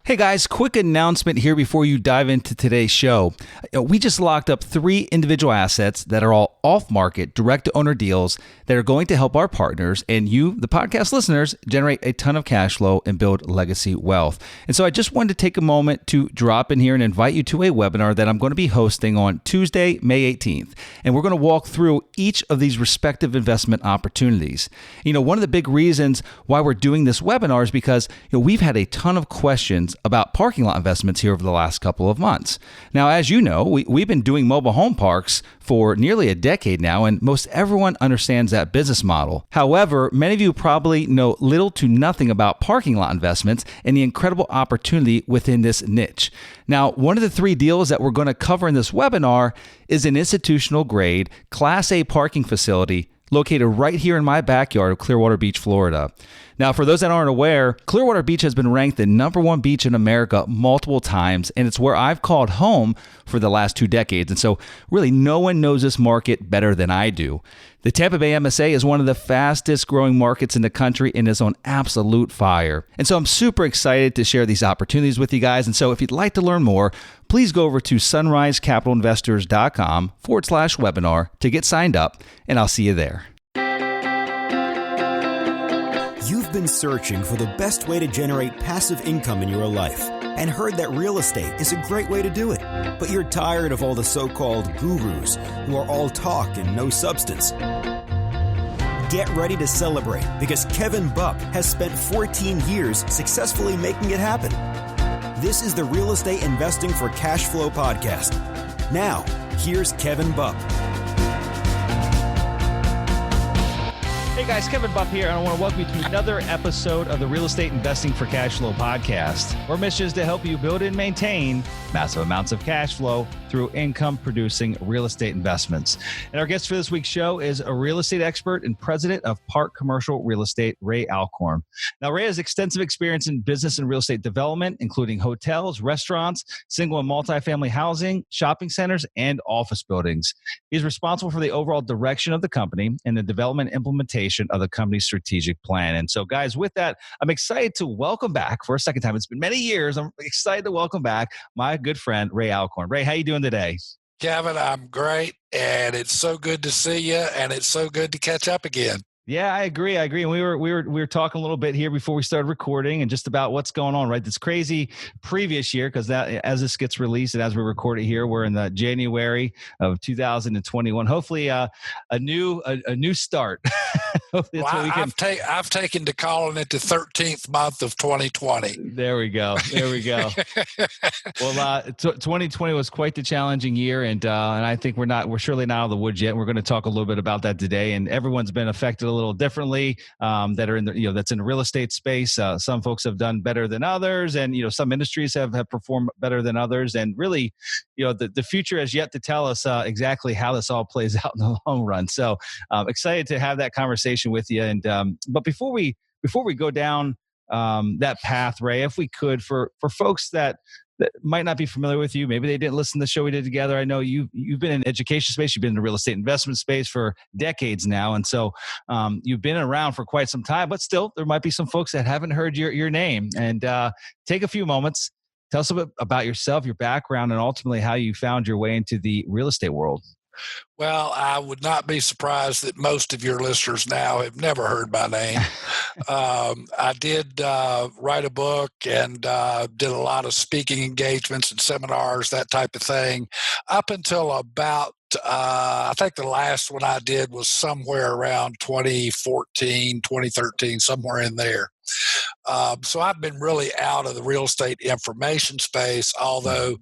Hey guys, quick announcement here before you dive into today's show. We just locked up 3 individual assets that are all off-market, direct-to-owner deals that are going to help our partners and you, the podcast listeners, generate a ton of cash flow and build legacy wealth. And so I just wanted to take a moment to drop in here and invite you to a webinar that I'm going to be hosting on Tuesday, May 18th. And we're going to walk through each of these respective investment opportunities. One of the big reasons why we're doing this webinar is because we've had a ton of questions about parking lot investments here over the last couple of months. Now, as you know, we've been doing mobile home parks for nearly a decade now, and most everyone understands that business model. However, many of you probably know little to nothing about parking lot investments and the incredible opportunity within this niche. Now, one of the 3 deals that we're going to cover in this webinar is an institutional grade Class A parking facility located right here in my backyard of Clearwater Beach, Florida. Now, for those that aren't aware, Clearwater Beach has been ranked the #1 beach in America multiple times, and it's where I've called home for the last 2 decades. And so really no one knows this market better than I do. The Tampa Bay MSA is one of the fastest growing markets in the country and is on absolute fire. And so I'm super excited to share these opportunities with you guys. And so if you'd like to learn more, please go over to sunrisecapitalinvestors.com/webinar to get signed up, and I'll see you there. You've been searching for the best way to generate passive income in your life and heard that real estate is a great way to do it. But you're tired of all the so-called gurus who are all talk and no substance. Get ready to celebrate because Kevin Bupp has spent 14 years successfully making it happen. This is the Real Estate Investing for Cash Flow podcast. Now, here's Kevin Bupp. Hey guys, Kevin Bupp here, and I want to welcome you to another episode of the Real Estate Investing for Cash Flow podcast. Our mission is to help you build and maintain massive amounts of cash flow through income-producing real estate investments. And our guest for this week's show is a real estate expert and president of Park Commercial Real Estate, Ray Alcorn. Now, Ray has extensive experience in business and real estate development, including hotels, restaurants, single and multifamily housing, shopping centers, and office buildings. He's responsible for the overall direction of the company and the development and implementation of the company's strategic plan. And so, guys, with that, I'm excited to welcome back for a second time. It's been many years. I'm excited to welcome back my good friend, Ray Alcorn. Ray, how you doing today? Kevin, I'm great, and it's so good to see you, and it's so good to catch up again. Yeah, I agree. And we were talking a little bit here before we started recording, and just about what's going on, right? This crazy previous year, because that as this gets released and as we record it here, we're in the January of 2021. Hopefully, a new start. Well, I've taken to calling it the 13th month of 2020. There we go. Well, 2020 was quite the challenging year, and I think we're surely not out of the woods yet. We're going to talk a little bit about that today, and everyone's been affected a little differently. That are in the that's in the real estate space. Some folks have done better than others, and some industries have performed better than others. And really, the future has yet to tell us exactly how this all plays out in the long run. So excited to have that conversation with you. And but before we go down that path, Ray, if we could, for folks that might not be familiar with you, maybe they didn't listen to the show we did together. I know you've been in the education space, you've been in the real estate investment space for decades now, and so you've been around for quite some time. But still, there might be some folks that haven't heard your name. And take a few moments, tell us a bit about yourself, your background, and ultimately how you found your way into the real estate world. Well, I would not be surprised that most of your listeners now have never heard my name. I did write a book and did a lot of speaking engagements and seminars, that type of thing, up until about, I think the last one I did was somewhere around 2014, 2013, somewhere in there. So I've been really out of the real estate information space, although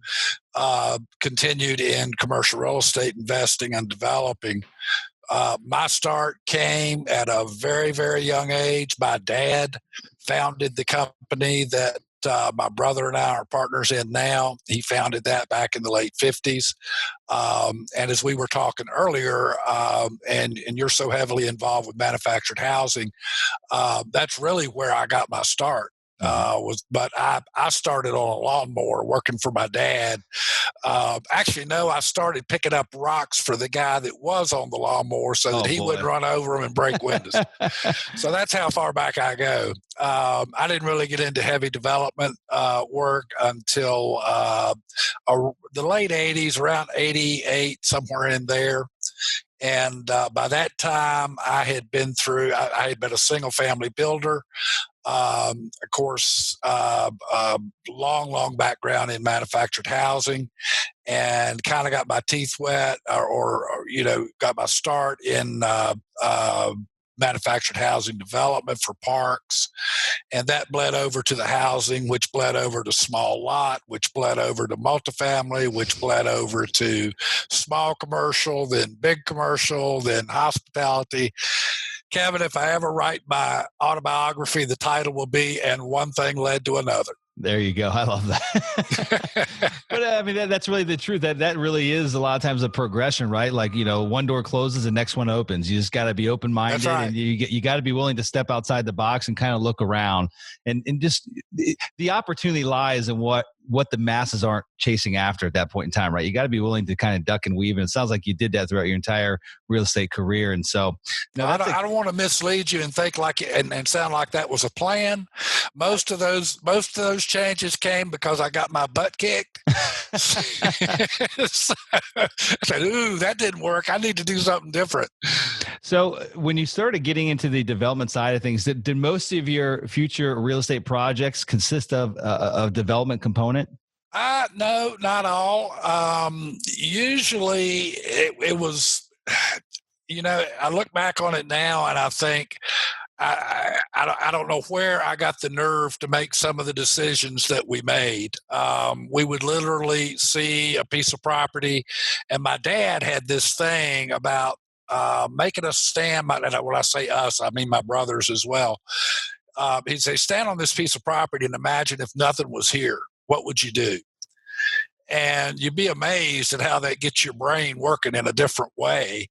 continued in commercial real estate investing and developing. My start came at a very, very young age. My dad founded the company that my brother and I are partners in now. He founded that back in the late 50s. And as we were talking earlier, and you're so heavily involved with manufactured housing, that's really where I got my start. But I started on a lawnmower working for my dad. Actually, no, I started picking up rocks for the guy that was on the lawnmower so that he wouldn't run over them and break windows. So that's how far back I go. I didn't really get into heavy development work until the late 80s, around 88, somewhere in there. And by that time, I had been a single family builder. Of course, long background in manufactured housing, and kind of got my teeth wet or got my start in manufactured housing development for parks. And that bled over to the housing, which bled over to small lot, which bled over to multifamily, which bled over to small commercial, then big commercial, then hospitality. Kevin, if I ever write my autobiography, the title will be "And One Thing Led to Another." There you go. I love that. But I mean, that's really the truth. That really is a lot of times a progression, right? Like, one door closes, the next one opens. You just got to be open-minded. That's right. And you got to be willing to step outside the box and kind of look around. And just the opportunity lies in what the masses aren't chasing after at that point in time, right? You got to be willing to kind of duck and weave. And it sounds like you did that throughout your entire real estate career. And so, I don't want to mislead you and think and sound like that was a plan. Most of those changes came because I got my butt kicked. So, I said, "Ooh, that didn't work. I need to do something different." So when you started getting into the development side of things, did most of your future real estate projects consist of development component? No, not all. Usually it was, I look back on it now and I think, I don't know where I got the nerve to make some of the decisions that we made. We would literally see a piece of property, and my dad had this thing about making us stand. And when I say us, I mean my brothers as well. He'd say, "Stand on this piece of property and imagine if nothing was here. What would you do?" And you'd be amazed at how that gets your brain working in a different way.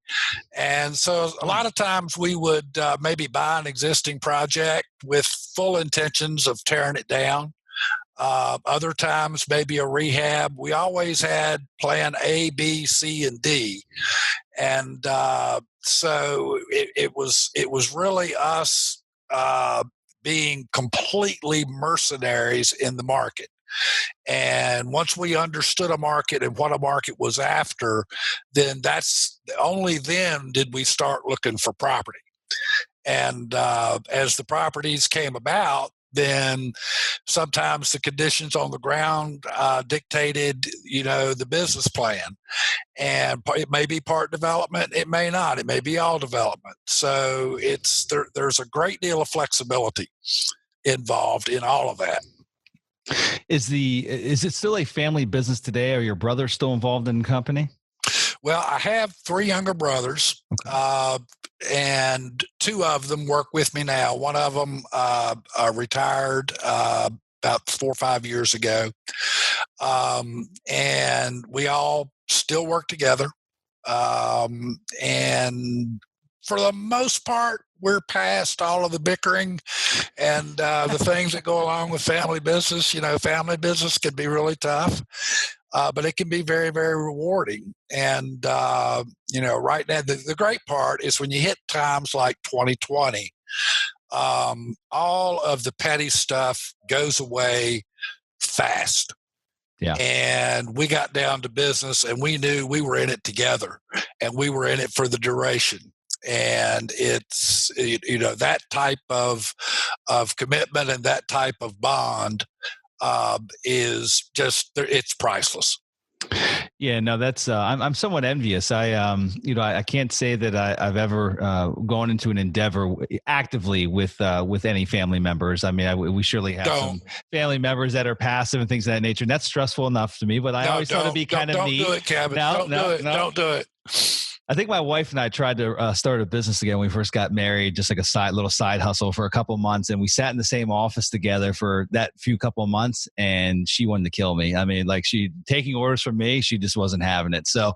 And so a lot of times we would maybe buy an existing project with full intentions of tearing it down. Other times maybe a rehab. We always had plan A, B, C, and D. And so it was really us being completely mercenaries in the market. And once we understood a market and what a market was after, then only then did we start looking for property. And as the properties came about, then sometimes the conditions on the ground dictated, the business plan. And it may be part development, it may not. It may be all development. So there's a great deal of flexibility involved in all of that. Is it still a family business today? Are your brothers still involved in the company? Well, I have 3 younger brothers, and 2 of them work with me now. One of them retired about 4 or 5 years ago, and we all still work together. And for the most part, we're past all of the bickering and the things that go along with family business. Family business can be really tough, but it can be very, very rewarding. And, right now, the great part is when you hit times like 2020, all of the petty stuff goes away fast. Yeah. And we got down to business, and we knew we were in it together, and we were in it for the duration. And it's, that type of commitment and that type of bond is just, it's priceless. Yeah, no, that's I'm somewhat envious. I can't say that I've ever gone into an endeavor actively with any family members. I mean, we surely have some family members that are passive and things of that nature, and that's stressful enough to me. But I always thought it'd be kind of neat. Don't do it, Kevin. Don't do it. I think my wife and I tried to start a business together when we first got married, just like a little side hustle for a couple of months. And we sat in the same office together for that couple of months, and she wanted to kill me. I mean, like, she taking orders from me, she just wasn't having it. So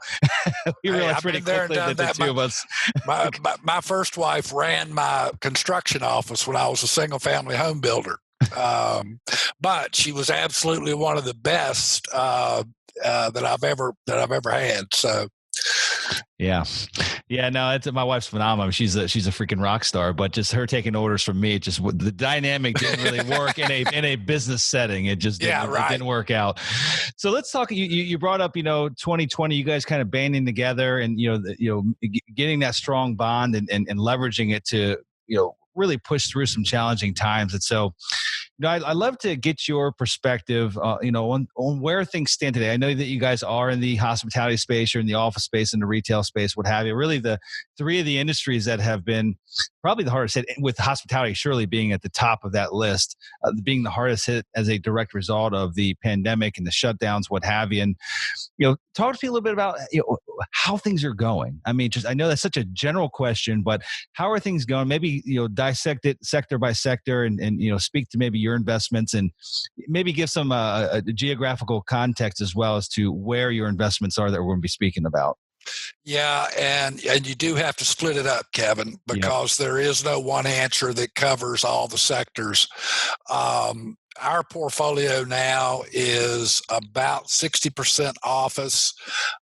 we realized pretty quickly that the two of us. My first wife ran my construction office when I was a single family home builder. But she was absolutely one of the best that I've ever had. So. Yeah. No, it's my wife's phenomenal. She's a freaking rock star, but just her taking orders from me, the dynamic didn't really work in a business setting. It just didn't, it didn't work out. So let's talk. You brought up 2020. You guys kind of banding together and getting that strong bond and leveraging it to really push through some challenging times. And so, I'd love to get your perspective, on where things stand today. I know that you guys are in the hospitality space, you're in the office space, in the retail space, what have you. Really, the three of the industries that have been probably the hardest hit, with hospitality surely being at the top of that list, being the hardest hit as a direct result of the pandemic and the shutdowns, what have you. And talk to me a little bit about how things are going. I mean, I know that's such a general question, but how are things going? Maybe dissect it sector by sector and speak to maybe your investments and maybe give some a geographical context as well as to where your investments are that we're going to be speaking about. Yeah, and you do have to split it up, Kevin, because there is no one answer that covers all the sectors. Our portfolio now is about 60% office,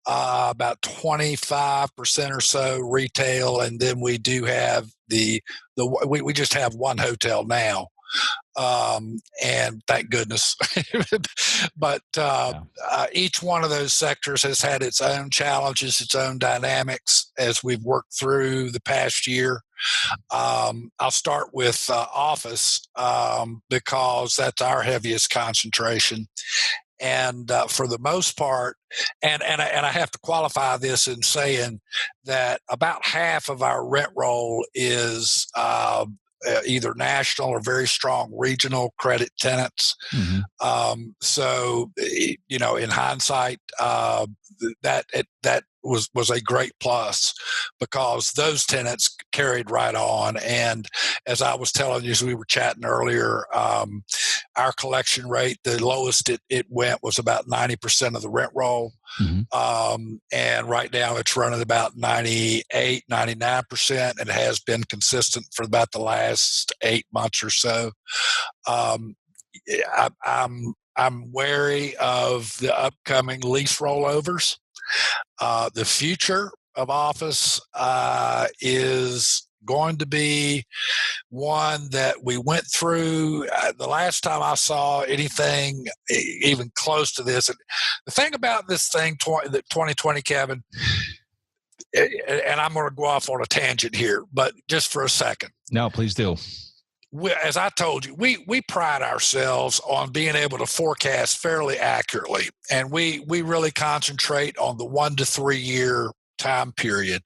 about 25% or so retail, and then we do have we just have one hotel now. And thank goodness. But each one of those sectors has had its own challenges, its own dynamics as we've worked through the past year. I'll start with office because that's our heaviest concentration. And for the most part, and I have to qualify this in saying that about half of our rent roll is either national or very strong regional credit tenants. Mm-hmm. So, in hindsight, that was a great plus because those tenants carried right on. And as I was telling you, as we were chatting earlier, our collection rate, the lowest it went was about 90% of the rent roll. Mm-hmm. And right now it's running about 98, 99%, and has been consistent for about the last 8 months or so. I'm wary of the upcoming lease rollovers. The future of office is going to be one that we went through. The last time I saw anything even close to this, and the thing about this thing, 2020, Kevin, and I'm going to go off on a tangent here, but just for a second. No, please do. As I told you, we pride ourselves on being able to forecast fairly accurately, and we really concentrate on the 1 to 3 year time period.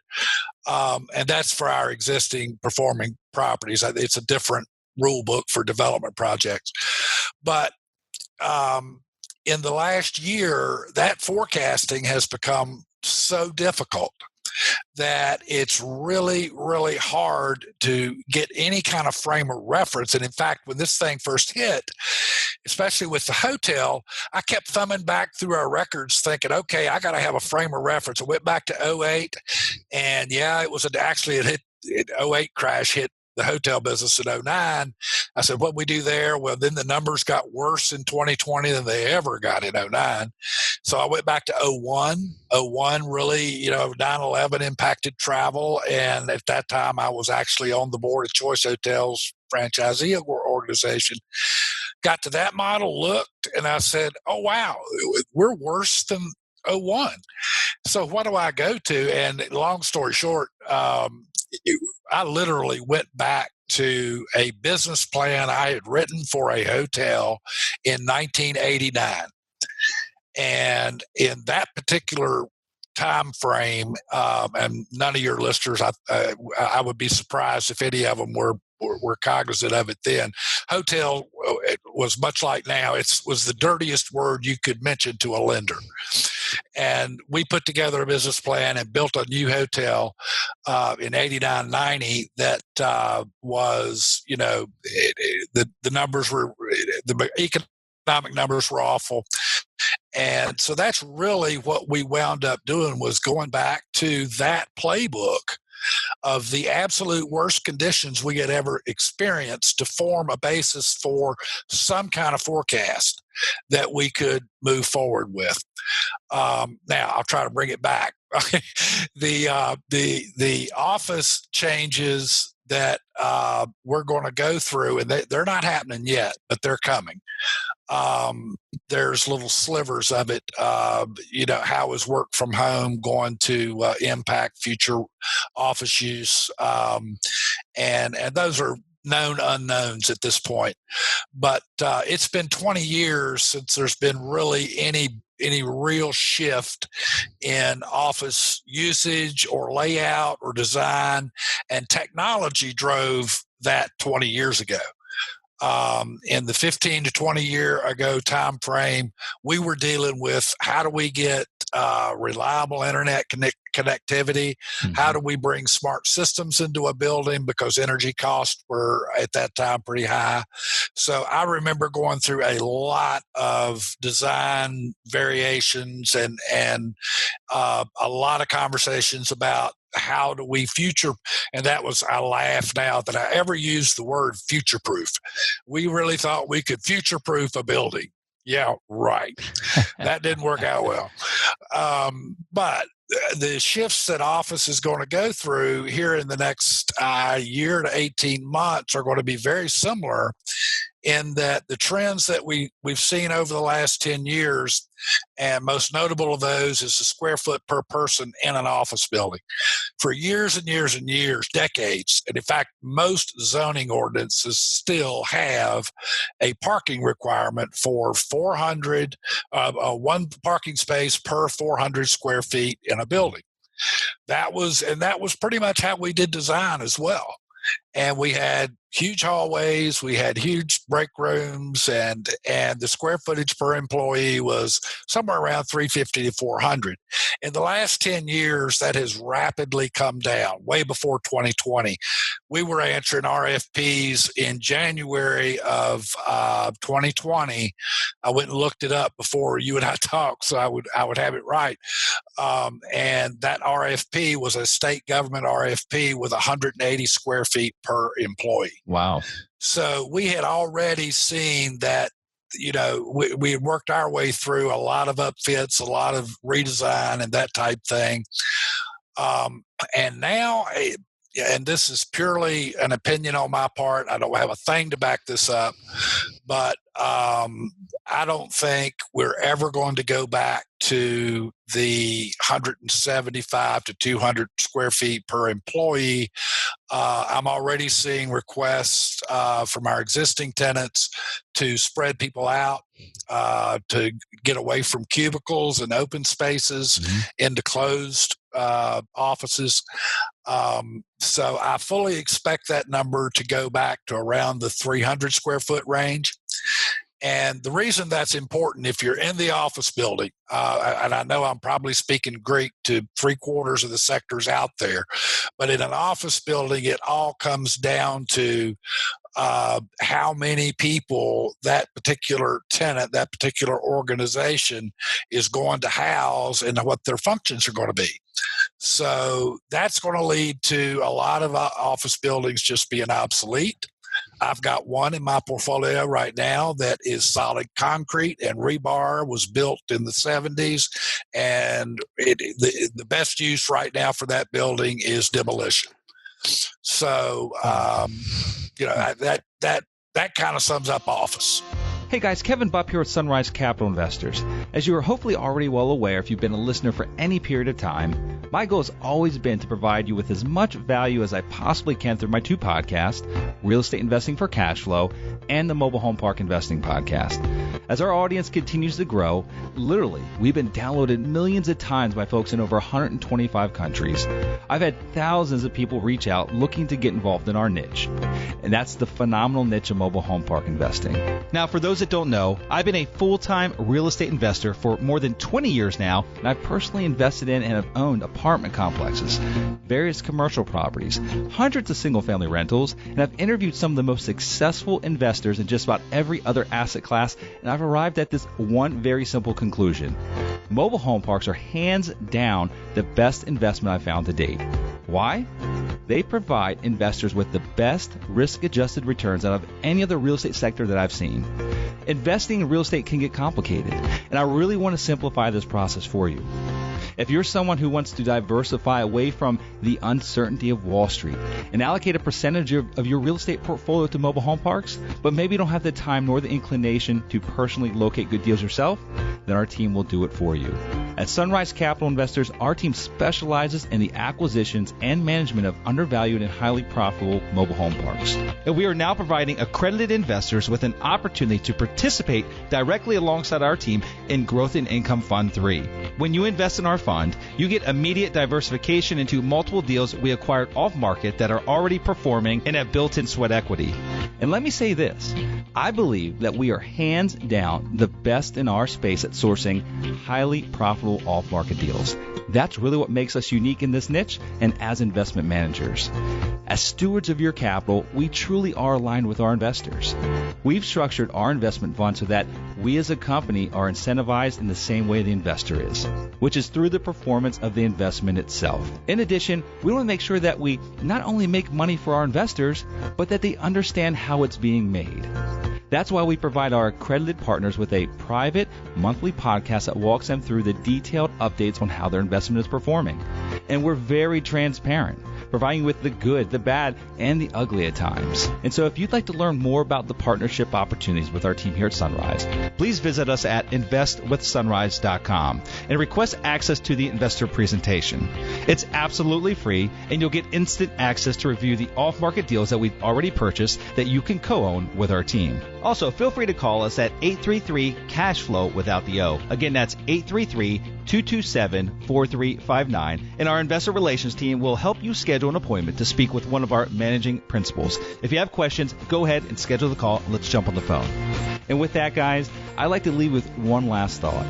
And that's for our existing performing properties. It's a different rule book for development projects. But in the last year, that forecasting has become so difficult that it's really, really hard to get any kind of frame of reference. And in fact, when this thing first hit, especially with the hotel, I kept thumbing back through our records thinking, okay, I got to have a frame of reference. I went back to 2008, and it hit 2008 crash hit the hotel business in 2009. I said, what we do there? Well, then the numbers got worse in 2020 than they ever got in 2009. So I went back to 2001. 2001 really, 9/11 impacted travel. And at that time, I was actually on the board of Choice Hotels franchisee organization. Got to that model, looked, and I said, oh, wow, we're worse than 2001. So what do I go to? And long story short, I literally went back to a business plan I had written for a hotel in 1989. And in that particular time frame, and none of your listeners, I would be surprised if any of them were cognizant of it then. Hotel, it was much like now. It was the dirtiest word you could mention to a lender. And we put together a business plan and built a new hotel in 89, 90 that was, the numbers were, the economic numbers were awful. And so that's really what we wound up doing, was going back to that playbook of the absolute worst conditions we had ever experienced to form a basis for some kind of forecast that we could move forward with. Now I'll try to bring it back. The office changes that we're going to go through, and they're not happening yet, but they're coming. There's little slivers of it. How is work from home going to impact future office use? And those are known unknowns at this point. But it's been 20 years since there's been really any real shift in office usage or layout or design, and technology drove that 20 years ago. In the 15 to 20 year ago time frame, we were dealing with how do we get reliable internet connectivity? Mm-hmm. How do we bring smart systems into a building, because energy costs were at that time pretty high. So I remember going through a lot of design variations and a lot of conversations about how do we future, and that was, I laugh now that I ever used the word future-proof. We really thought we could future-proof a building. Yeah, right. That didn't work out well. But the shifts that office is going to go through here in the next year to 18 months are going to be very similar, in that the trends that we've seen over the last 10 years, and most notable of those is the square foot per person in an office building. For years and years and years, decades, and in fact, most zoning ordinances still have a parking requirement for 400, one parking space per 400 square feet in a building. That was pretty much how we did design as well. And we had huge hallways, we had huge break rooms, and the square footage per employee was somewhere around 350 to 400. In the last 10 years, that has rapidly come down, way before 2020. We were answering RFPs in January of 2020. I went and looked it up before you and I talked, so I would have it right. And that RFP was a state government RFP with 180 square feet per employee. Wow. So we had already seen that, we had worked our way through a lot of upfits, a lot of redesign and that type thing. And now, and this is purely an opinion on my part, I don't have a thing to back this up, but I don't think we're ever going to go back to the 175 to 200 square feet per employee. I'm already seeing requests from our existing tenants to spread people out, to get away from cubicles and open spaces into closed offices. So I fully expect that number to go back to around the 300 square foot range. And the reason that's important, if you're in the office building, and I know I'm probably speaking Greek to 3/4 of the sectors out there, but in an office building, it all comes down to how many people that particular tenant, that particular organization is going to house and what their functions are going to be. So that's going to lead to a lot of office buildings just being obsolete. I've got one in my portfolio right now that is solid concrete and rebar, was built in the 70s, and the best use right now for that building is demolition. So, that kind of sums up office. Hey guys, Kevin Bupp here with Sunrise Capital Investors. As you are hopefully already well aware if you've been a listener for any period of time, my goal has always been to provide you with as much value as I possibly can through my two podcasts, Real Estate Investing for Cash Flow and the Mobile Home Park Investing Podcast. As our audience continues to grow, literally, we've been downloaded millions of times by folks in over 125 countries. I've had thousands of people reach out looking to get involved in our niche, and that's the phenomenal niche of mobile home park investing. Now, for those that don't know, I've been a full-time real estate investor for more than 20 years now, and I've personally invested in and have owned apartment complexes, various commercial properties, hundreds of single-family rentals, and I've interviewed some of the most successful investors in just about every other asset class, and I've arrived at this one very simple conclusion. Mobile home parks are hands down the best investment I've found to date. Why? They provide investors with the best risk-adjusted returns out of any other real estate sector that I've seen. Investing in real estate can get complicated, and I really want to simplify this process for you. If you're someone who wants to diversify away from the uncertainty of Wall Street and allocate a percentage of your real estate portfolio to mobile home parks, but maybe you don't have the time nor the inclination to personally locate good deals yourself, then our team will do it for you. At Sunrise Capital Investors, our team specializes in the acquisitions and management of undervalued and highly profitable mobile home parks. And we are now providing accredited investors with an opportunity to participate directly alongside our team in Growth and Income Fund 3. When you invest in our fund, you get immediate diversification into multiple deals we acquired off-market that are already performing and have built-in sweat equity. And let me say this, I believe that we are hands down the best in our space at sourcing highly profitable off-market deals. That's really what makes us unique in this niche and as investment managers. As stewards of your capital, we truly are aligned with our investors. We've structured our investment fund so that we as a company are incentivized in the same way the investor is, which is through the performance of the investment itself. In addition, we want to make sure that we not only make money for our investors, but that they understand how it's being made. That's why we provide our accredited partners with a private monthly podcast that walks them through the detailed updates on how their investment is performing. And we're very transparent, providing you with the good, the bad, and the ugly at times. And so if you'd like to learn more about the partnership opportunities with our team here at Sunrise, please visit us at investwithsunrise.com and request access to the investor presentation. It's absolutely free, and you'll get instant access to review the off-market deals that we've already purchased that you can co-own with our team. Also, feel free to call us at 833-CASH-FLOW without the O. Again, that's 833-227-4359, and our investor relations team will help you schedule an appointment to speak with one of our managing principals. If you have questions, go ahead and schedule the call, and let's jump on the phone. And with that, guys, I like to leave with one last thought.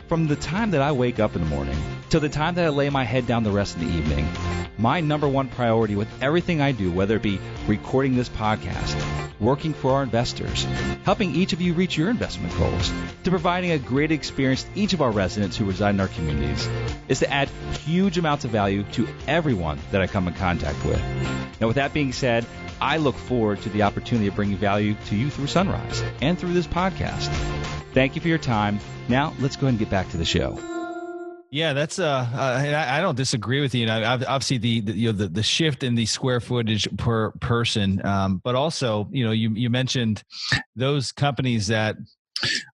From the time that I wake up in the morning till the time that I lay my head down the rest of the evening, my number one priority with everything I do, whether it be recording this podcast, working for our investors, helping each of you reach your investment goals, to providing a great experience to each of our residents who reside in our communities, is to add huge amounts of value to everyone that I come in contact with. Now, with that being said, I look forward to the opportunity of bringing value to you through Sunrise and through this podcast. Thank you for your time. Now, let's go ahead and get back to the show. Yeah, that's I don't disagree with you. Obviously, the shift in the square footage per person, but also, you mentioned those companies that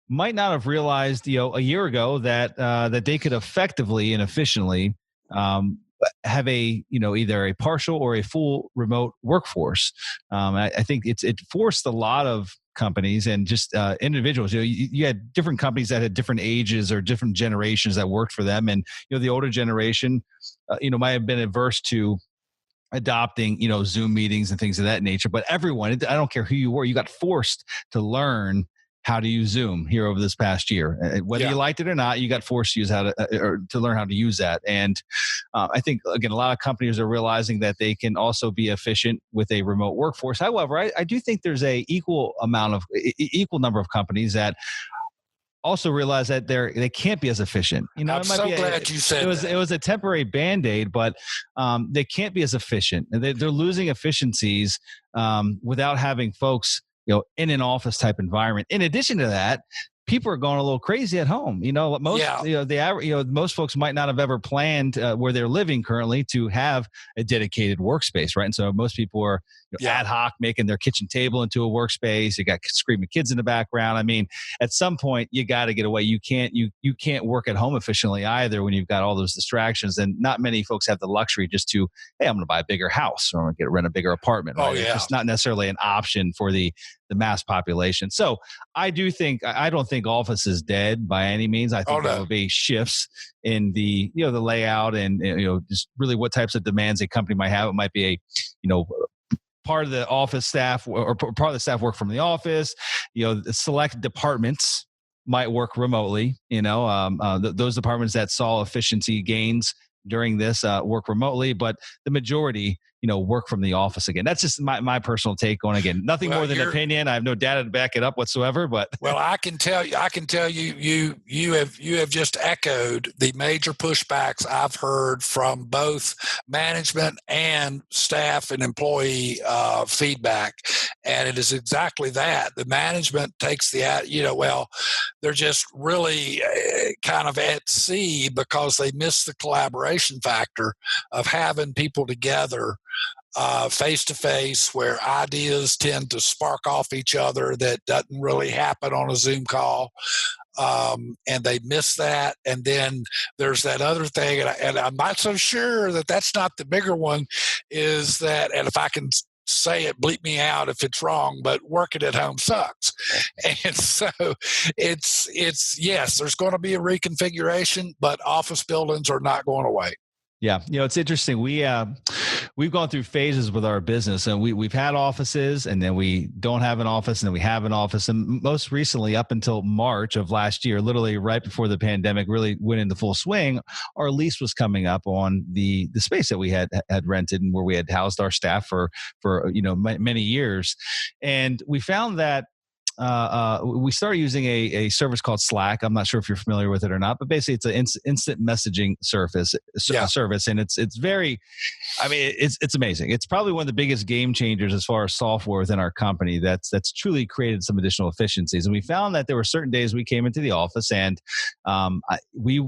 might not have realized, a year ago that they could effectively and efficiently have a either a partial or a full remote workforce. I think it forced a lot of companies and just individuals. You had different companies that had different ages or different generations that worked for them, and the older generation, might have been averse to adopting Zoom meetings and things of that nature. But everyone, I don't care who you were, you got forced to learn how to use Zoom here over this past year. Whether you liked it or not, you got forced to use to learn how to use that. And I think, again, a lot of companies are realizing that they can also be efficient with a remote workforce. However, I do think there's a equal number of companies that also realize that they can't be as efficient. I'm so glad you said that. It was a temporary Band-Aid, but they can't be as efficient. They're losing efficiencies without having folks in an office type environment. In addition to that, people are going a little crazy at home. Most folks might not have ever planned where they're living currently to have a dedicated workspace, right? And so most people are ad hoc, making their kitchen table into a workspace. You got screaming kids in the background. I mean, at some point you got to get away. You can't work at home efficiently either when you've got all those distractions. And not many folks have the luxury just to, hey, I'm going to buy a bigger house or I'm going to rent a bigger apartment. Right? It's just not necessarily an option for the mass population. So I don't think office is dead by any means. I think there will be shifts in the layout and just really what types of demands a company might have. It might be part of the office staff or part of the staff work from the office. Select departments might work remotely. Those departments that saw efficiency gains during this work remotely, but the majority, work from the office again. That's just my personal take on, again, nothing more than opinion. I have no data to back it up whatsoever, but well, I can tell you, you have just echoed the major pushbacks I've heard from both management and staff and employee feedback. And it is exactly that. The management takes they're just really kind of at sea because they miss the collaboration factor of having people together face to face, where ideas tend to spark off each other that doesn't really happen on a Zoom call. And they miss that. And then there's that other thing, and I'm not so sure that that's not the bigger one, is that, and if I can say it, bleep me out if it's wrong, but working at home sucks. And so it's yes, there's going to be a reconfiguration, but office buildings are not going away. Yeah. It's interesting. We've gone through phases with our business, and we've had offices, and then we don't have an office, and then we have an office. And most recently, up until March of last year, literally right before the pandemic really went into full swing, our lease was coming up on the space that we had rented and where we had housed our staff for many years. And we found that we started using a service called Slack. I'm not sure if you're familiar with it or not, but basically it's an instant messaging service, and it's very, it's amazing. It's probably one of the biggest game changers as far as software within our company. That's truly created some additional efficiencies. And we found that there were certain days we came into the office and we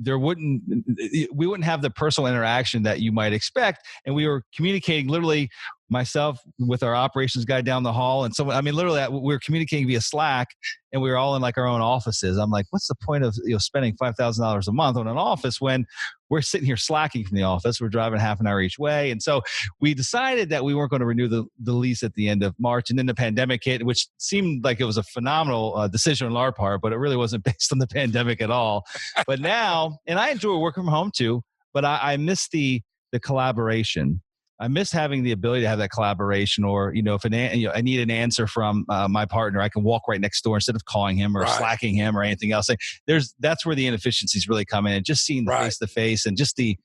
wouldn't have the personal interaction that you might expect, and we were communicating literally. Myself with our operations guy down the hall, and someone, literally we were communicating via Slack, and we were all in like our own offices. I'm like, what's the point of spending $5,000 a month on an office when we're sitting here slacking from the office? We're driving half an hour each way. And so we decided that we weren't going to renew the lease at the end of March. And then the pandemic hit, which seemed like it was a phenomenal decision on our part, but it really wasn't based on the pandemic at all. But now, and I enjoy working from home too, but I miss the collaboration. I miss having the ability to have that collaboration, or if I need an answer from my partner, I can walk right next door instead of calling him or slacking him or anything else. That's where the inefficiencies really come in, and just seeing the face to face, and just the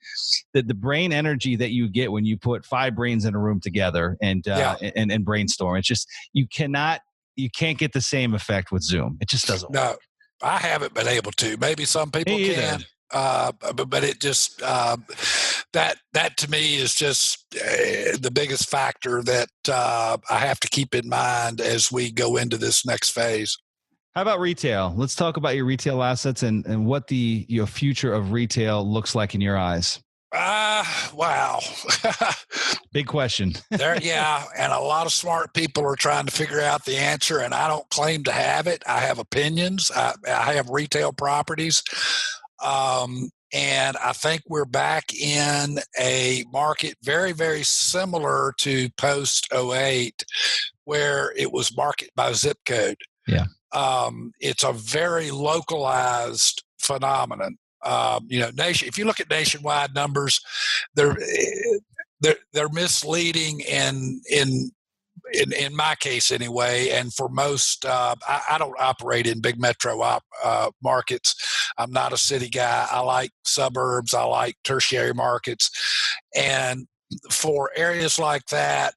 brain energy that you get when you put 5 brains in a room together and brainstorm. It's just you can't get the same effect with Zoom. It just doesn't work. No, I haven't been able to. Maybe some people can. But it just that to me is just the biggest factor that I have to keep in mind as we go into this next phase. How about retail? Let's talk about your retail assets and what the future of retail looks like in your eyes. Wow. Big question. And a lot of smart people are trying to figure out the answer, and I don't claim to have it. I have opinions. I have retail properties. And I think we're back in a market very, very similar to post 2008, where it was market by zip code. Yeah. It's a very localized phenomenon. If you look at nationwide numbers, they're misleading in my case anyway, and for most, I don't operate in big metro markets. I'm not a city guy. I like suburbs. I like tertiary markets. And for areas like that,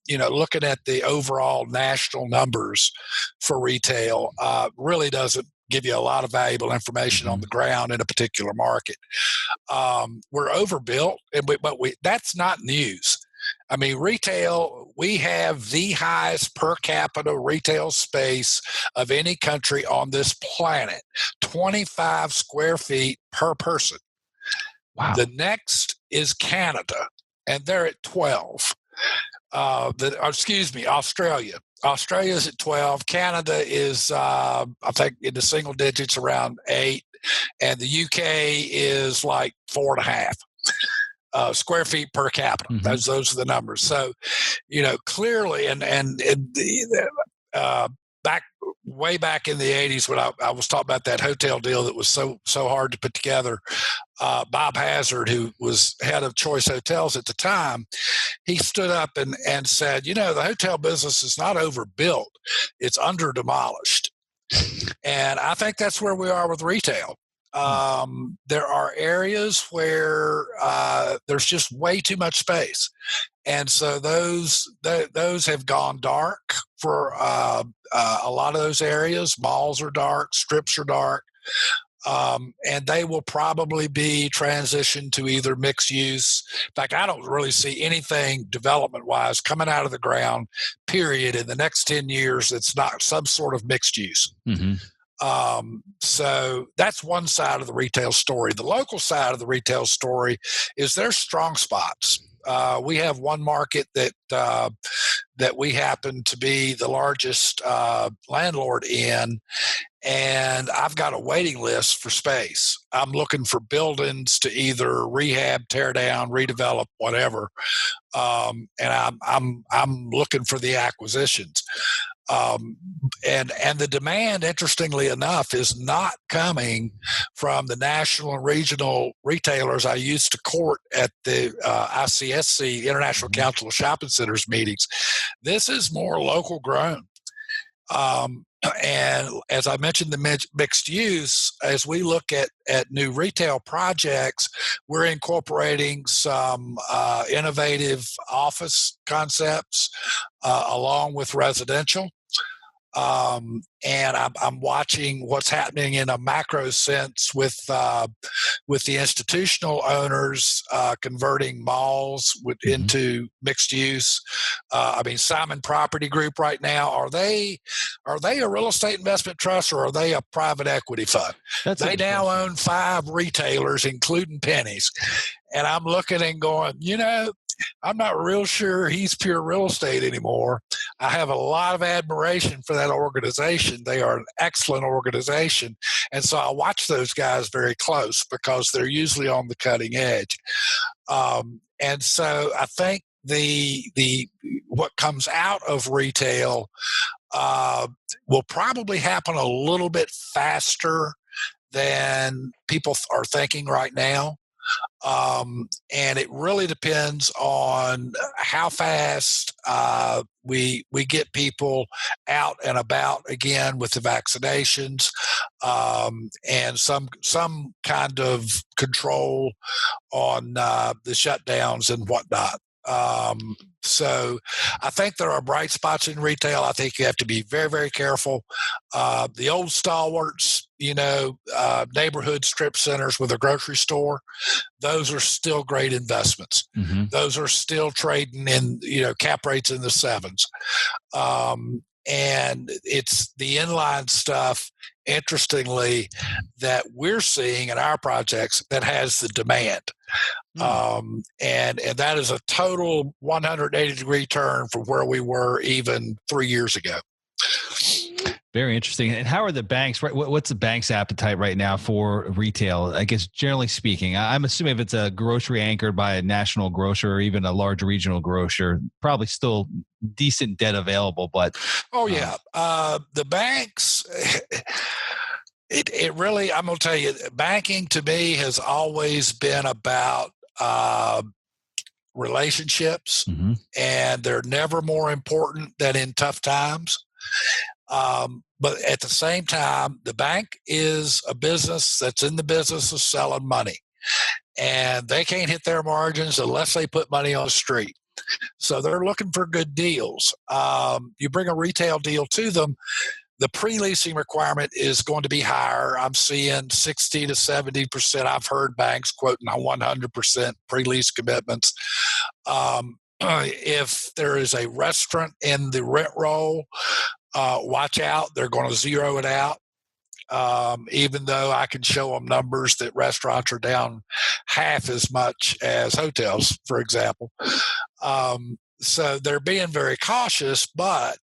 looking at the overall national numbers for retail really doesn't give you a lot of valuable information on the ground in a particular market. We're overbuilt, but that's not news. Retail, we have the highest per capita retail space of any country on this planet, 25 square feet per person. Wow. The next is Canada, and they're at 12. Australia. Australia's at 12. Canada is, I think, in the single digits, around 8. And the UK is like 4.5. Square feet per capita. Mm-hmm. Those are the numbers. So, clearly, and way back in the 80s when I was talking about that hotel deal that was so hard to put together, Bob Hazard, who was head of Choice Hotels at the time, he stood up and said, the hotel business is not overbuilt, it's under demolished. And I think that's where we are with retail. There are areas where there's just way too much space, and so those have gone dark for a lot of those areas. Malls are dark, strips are dark, and they will probably be transitioned to either mixed use. In fact, I don't really see anything development-wise coming out of the ground, period, in the next 10 years that's not some sort of mixed use. Mm-hmm. So that's one side of the retail story. The local side of the retail story is there's strong spots. We have one market that we happen to be the largest landlord in, and I've got a waiting list for space. I'm looking for buildings to either rehab, tear down, redevelop, whatever, and I'm looking for the acquisitions. And the demand, interestingly enough, is not coming from the national and regional retailers I used to court at the ICSC, International Council of Shopping Centers meetings. This is more local grown. And as I mentioned, the mixed use, as we look at new retail projects, we're incorporating some innovative office concepts along with residential. And I'm watching what's happening in a macro sense with the institutional owners converting malls into mixed use. I mean, Simon Property Group right now, are they a real estate investment trust, or are they a private equity fund? They now own 5 retailers, including Penny's. And I'm looking and going, I'm not real sure he's pure real estate anymore. I have a lot of admiration for that organization. They are an excellent organization. And so I watch those guys very close because they're usually on the cutting edge. And so I think the what comes out of retail will probably happen a little bit faster than people are thinking right now. And it really depends on how fast we get people out and about again with the vaccinations, and some kind of control on the shutdowns and whatnot. So I think there are bright spots in retail. I think you have to be very, very careful. The old stalwarts, neighborhood strip centers with a grocery store, those are still great investments. Mm-hmm. Those are still trading in, cap rates in the 7s. And it's the inline stuff, interestingly, that we're seeing in our projects that has the demand. And that is a total 180-degree turn from where we were even 3 years ago. Very interesting. And how are the banks, right? What's the bank's appetite right now for retail? I guess generally speaking, I'm assuming if it's a grocery anchored by a national grocer or even a large regional grocer, probably still decent debt available. But the banks. It really, I'm going to tell you, banking to me has always been about relationships, mm-hmm. and they're never more important than in tough times. But at the same time, the bank is a business that's in the business of selling money, and they can't hit their margins unless they put money on the street. So they're looking for good deals. You bring a retail deal to them, the pre-leasing requirement is going to be higher. I'm seeing 60 to 70%. I've heard banks quoting 100% pre-lease commitments. If there is a restaurant in the rent roll, watch out. They're going to zero it out. Even though I can show them numbers that restaurants are down half as much as hotels, for example. So they're being very cautious, but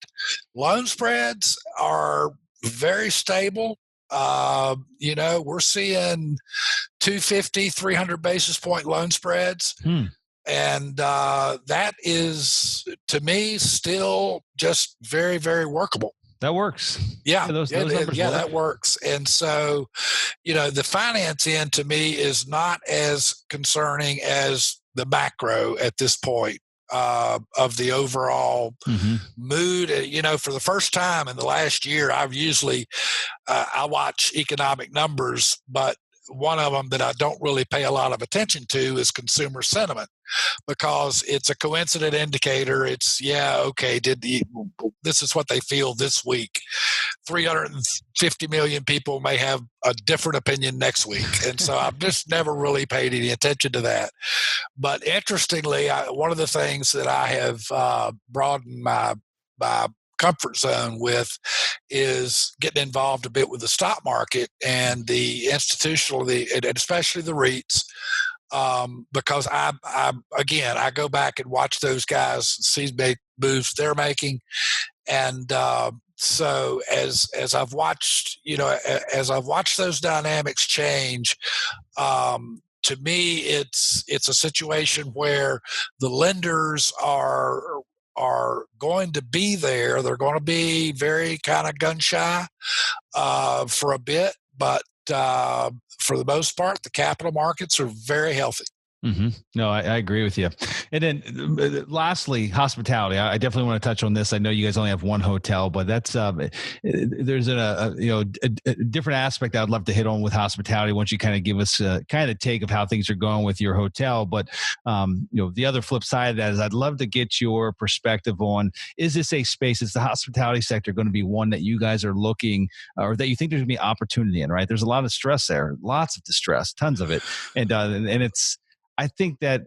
loan spreads are very stable. We're seeing 250, 300 basis point loan spreads. And that is, to me, still just very, very workable. That works. Yeah, those numbers work. That works. And so, the finance end to me is not as concerning as the macro at this point. Of the overall mm-hmm. mood. For the first time in the last year, I've usually I watch economic numbers, but one of them that I don't really pay a lot of attention to is consumer sentiment, because it's a coincident indicator. It's, this is what they feel this week. 350 million people may have a different opinion next week. And so I've just never really paid any attention to that. But interestingly, one of the things that I have broadened my comfort zone with is getting involved a bit with the stock market and the institutional, and especially the REITs. Because I go back and watch those guys, see moves they're making, and so as I've watched, those dynamics change, to me, it's a situation where the lenders are going to be there. They're going to be very kind of gun shy for a bit, but for the most part, the capital markets are very healthy. Mm-hmm. No, I agree with you. And then lastly, hospitality. I definitely want to touch on this. I know you guys only have one hotel, but that's there's a different aspect I'd love to hit on with hospitality once you kind of give us kind of take of how things are going with your hotel. But the other flip side of that is I'd love to get your perspective on, is this a space, is the hospitality sector going to be one that you guys are looking, or that you think there's going to be opportunity in, right? There's a lot of stress there, lots of distress, tons of it. And it's, I think that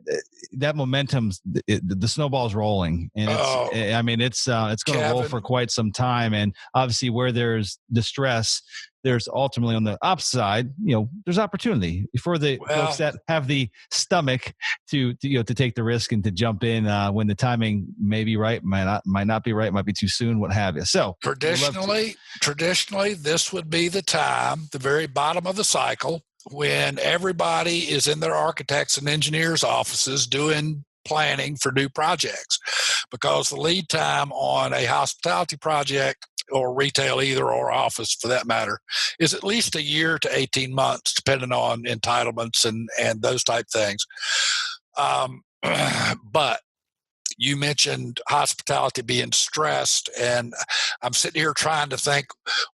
momentum, the snowball's rolling, and it's going to roll for quite some time. And obviously, where there's distress, there's ultimately on the upside, there's opportunity for the folks that have the stomach to take the risk and to jump in when the timing may be right, might not be right, might be too soon, what have you. So traditionally, this would be the time, the very bottom of the cycle, when everybody is in their architects and engineers' offices doing planning for new projects, because the lead time on a hospitality project, or retail either, or office for that matter, is at least a year to 18 months, depending on entitlements and those type things. But you mentioned hospitality being stressed, and I'm sitting here trying to think,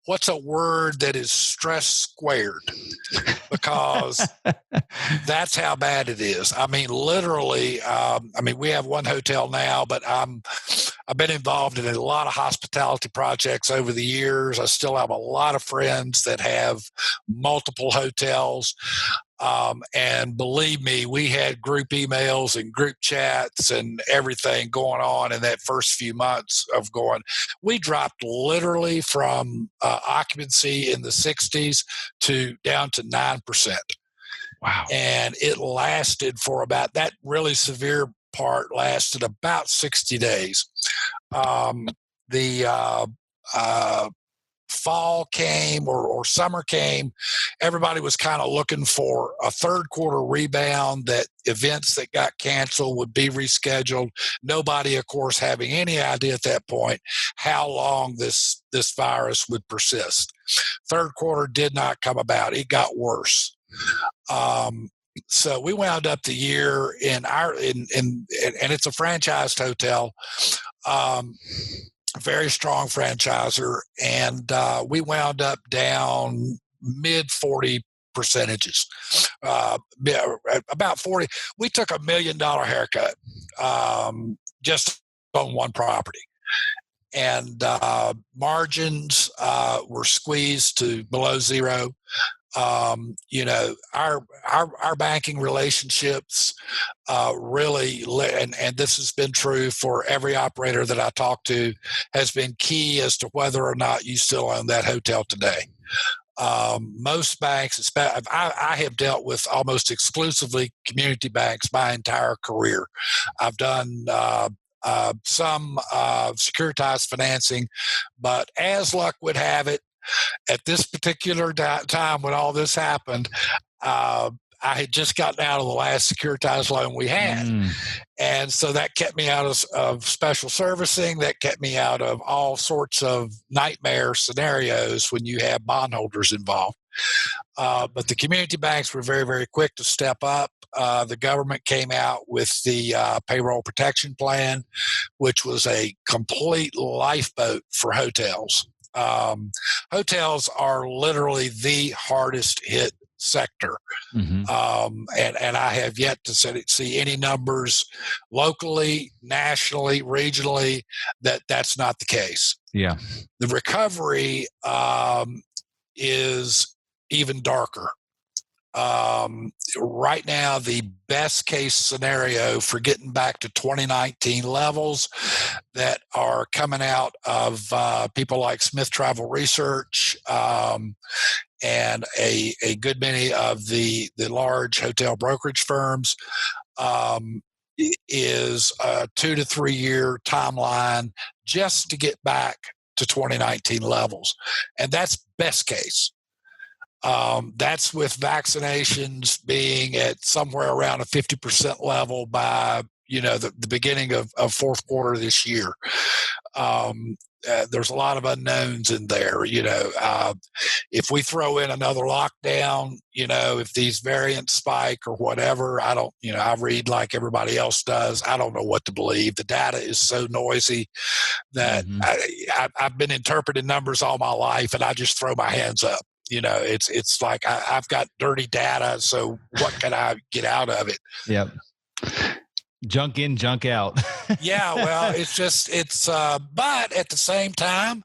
what's a word that is stress squared? Because that's how bad it is. I mean, literally, we have one hotel now, but I've been involved in a lot of hospitality projects over the years. I still have a lot of friends that have multiple hotels. And believe me, we had group emails and group chats and everything going on in that first few months of going. We dropped literally from occupancy in the 60s to down to 9%. Wow. And it lasted for about, that really severe part lasted about 60 days. The fall came or summer came, everybody was kind of looking for a third quarter rebound, that events that got canceled would be rescheduled. Nobody, of course, having any idea at that point how long this virus would persist. Third quarter did not come about. It got worse. So we wound up the year and it's a franchised hotel. Very strong franchisor, and we wound up down mid 40 percentages, about 40. We took $1 million haircut just on one property, and margins were squeezed to below zero. Our banking relationships really, and this has been true for every operator that I talk to, has been key as to whether or not you still own that hotel today. Most banks, I have dealt with almost exclusively community banks my entire career. I've done some securitized financing, but as luck would have it, at this particular time when all this happened, I had just gotten out of the last securitized loan we had. And so that kept me out of special servicing. That kept me out of all sorts of nightmare scenarios when you have bondholders involved. But the community banks were very, very quick to step up. The government came out with the payroll protection plan, which was a complete lifeboat for hotels. Hotels are literally the hardest hit sector. Mm-hmm. And I have yet to see any numbers locally, nationally, regionally that's not the case. Yeah. The recovery is even darker. Right now, the best case scenario for getting back to 2019 levels that are coming out of people like Smith Travel Research and a good many of the large hotel brokerage firms is a 2 to 3 year timeline just to get back to 2019 levels. And that's best case. That's with vaccinations being at somewhere around a 50% level by the beginning of fourth quarter this year. There's a lot of unknowns in there. If we throw in another lockdown, if these variants spike or whatever, I read like everybody else does. I don't know what to believe. The data is so noisy that I've been interpreting numbers all my life, and I just throw my hands up. It's like I've got dirty data, so what can I get out of it? Yep. Junk in, junk out. Yeah, well, but at the same time,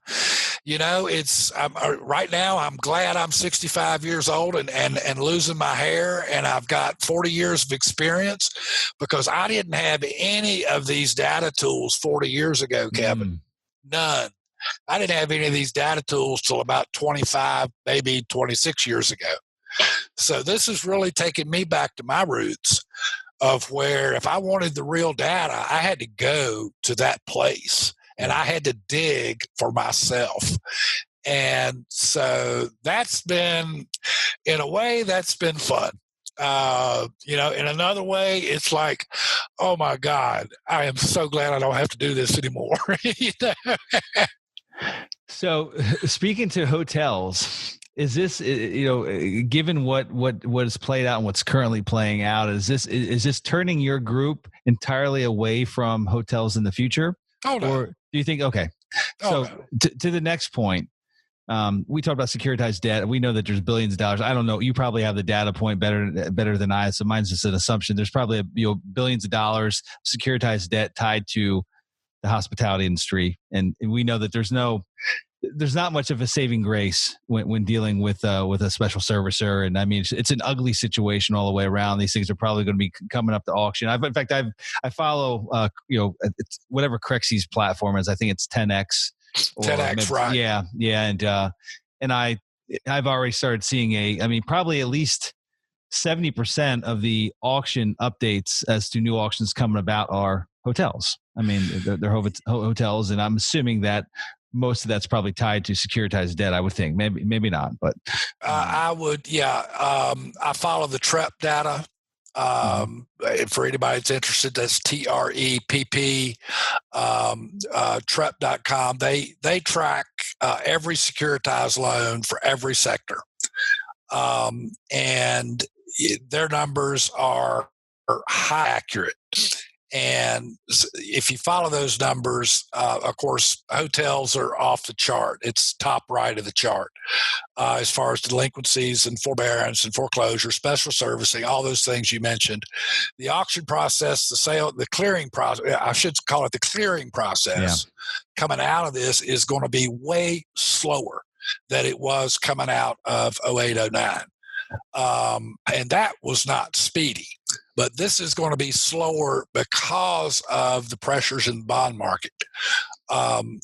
right now I'm glad I'm 65 years old and losing my hair, and I've got 40 years of experience, because I didn't have any of these data tools 40 years ago, Kevin. None. I didn't have any of these data tools till about 25, maybe 26 years ago. So this has really taken me back to my roots of where if I wanted the real data, I had to go to that place and I had to dig for myself. And so in a way, that's been fun. In another way, it's like, oh my God, I am so glad I don't have to do this anymore. So speaking to hotels, is this, given what has played out and what's currently playing out, is this turning your group entirely away from hotels in the future? Oh, no. Or do you think, okay. So to the next point, we talked about securitized debt. We know that there's billions of dollars. I don't know. You probably have the data point better than I. So mine's just an assumption. There's probably billions of dollars securitized debt tied to the hospitality industry, and we know that there's not much of a saving grace when dealing with a special servicer. And I mean, it's an ugly situation all the way around. These things are probably going to be coming up to auction. I follow it's whatever Crexy's platform is. I think it's 10X. 10X, right? Yeah, and I've already started seeing probably at least 70% of the auction updates as to new auctions coming about are hotels. I mean, they're hotels, and I'm assuming that most of that's probably tied to securitized debt. I would think, maybe not, but I would. Yeah, I follow the TREP data. For anybody that's interested, that's TREPP, TREP.com. They track every securitized loan for every sector, and their numbers are high accurate. And if you follow those numbers, of course, hotels are off the chart. It's top right of the chart as far as delinquencies and forbearance and foreclosure, special servicing, all those things you mentioned. The auction process, the clearing process, I should call it the clearing process, coming out of this is going to be way slower than it was coming out of 08, 09. And that was not speedy. But this is going to be slower because of the pressures in the bond market. And,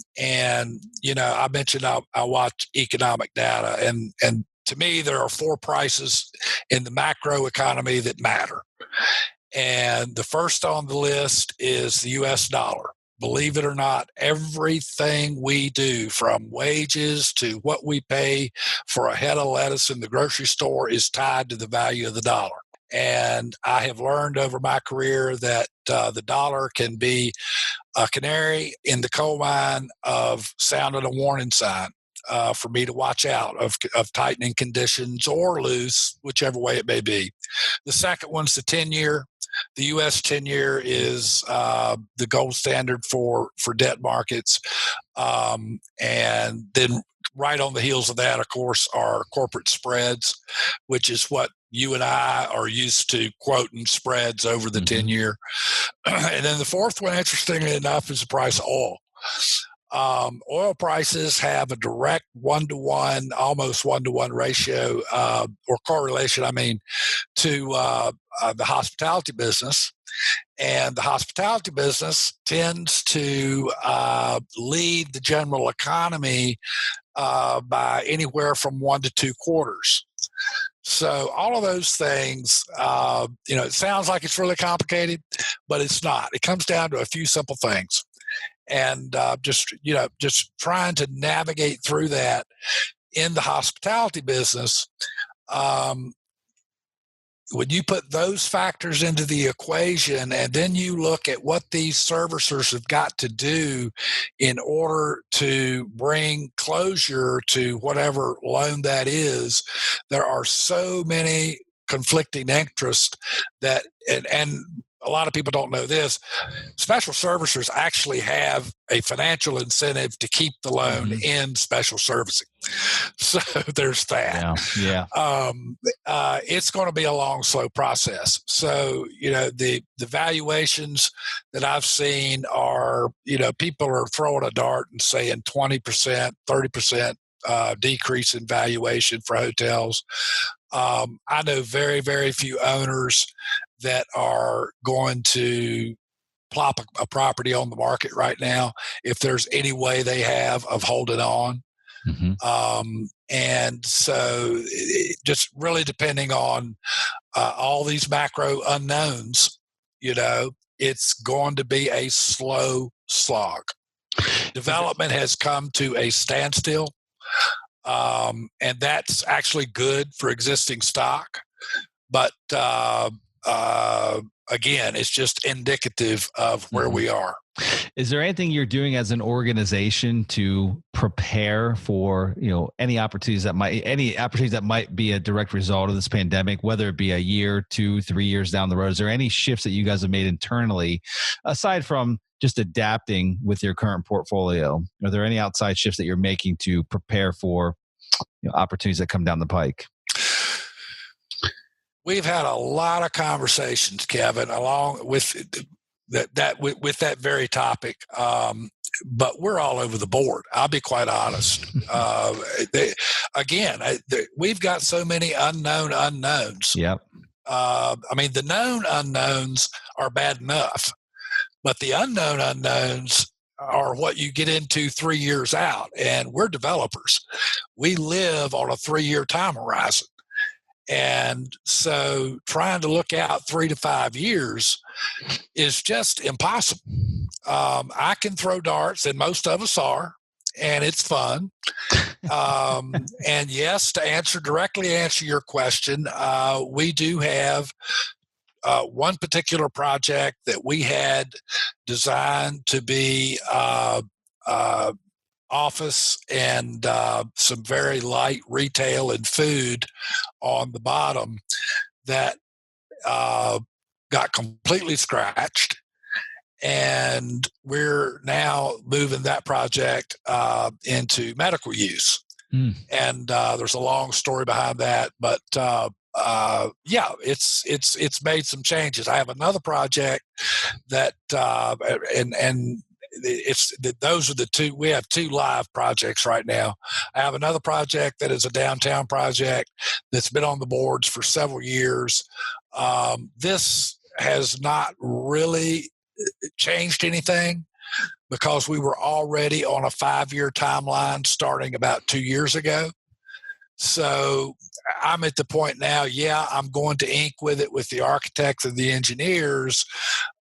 I mentioned I watch economic data, and to me, there are four prices in the macroeconomy that matter. And the first on the list is the U.S. dollar. Believe it or not, everything we do, from wages to what we pay for a head of lettuce in the grocery store, is tied to the value of the dollar. And I have learned over my career that the dollar can be a canary in the coal mine of sounding a warning sign for me to watch out of tightening conditions or loose, whichever way it may be. The second one's the 10-year. The U.S. 10-year is the gold standard for debt markets. And then right on the heels of that, of course, are corporate spreads, which is what you and I are used to quoting spreads over the 10-year. And then the fourth one, interestingly enough, is the price of oil. Oil prices have a direct one-to-one, almost one-to-one ratio or correlation, to the hospitality business. And the hospitality business tends to lead the general economy by anywhere from 1 to 2 quarters. So all of those things, it sounds like it's really complicated, but it's not. It comes down to a few simple things. And just trying to navigate through that in the hospitality business. When you put those factors into the equation and then you look at what these servicers have got to do in order to bring closure to whatever loan that is, there are so many conflicting interests that, and a lot of people don't know this, special servicers actually have a financial incentive to keep the loan in special servicing. So there's that. Yeah. It's going to be a long, slow process. So, the valuations that I've seen are, people are throwing a dart and saying 20%, 30% decrease in valuation for hotels. I know very, very few owners that are going to plop a property on the market right now if there's any way they have of holding on. And so just really depending on all these macro unknowns, it's going to be a slow slog. Development has come to a standstill, and that's actually good for existing stock. But again, it's just indicative of where we are. Is there anything you're doing as an organization to prepare for, any opportunities that might be a direct result of this pandemic, whether it be a year, 2, 3 years down the road? Is there any shifts that you guys have made internally, aside from just adapting with your current portfolio? Are there any outside shifts that you're making to prepare for opportunities that come down the pike? We've had a lot of conversations, Kevin, along with with that very topic. But we're all over the board. I'll be quite honest. We've got so many unknown unknowns. Yep. The known unknowns are bad enough, but the unknown unknowns are what you get into 3 years out. And we're developers. We live on a 3-year time horizon. And so trying to look out 3 to 5 years is just impossible. I can throw darts, and most of us are, and it's fun. And yes, to directly answer your question, we do have one particular project that we had designed to be office and some very light retail and food on the bottom that got completely scratched. And we're now moving that project into medical use. And there's a long story behind that, but it's made some changes. I have another project that those are the two. We have 2 live projects right now. I have another project that is a downtown project that's been on the boards for several years. This has not really changed anything because we were already on a 5-year timeline starting about 2 years ago. So I'm at the point now, I'm going to ink with it with the architects and the engineers,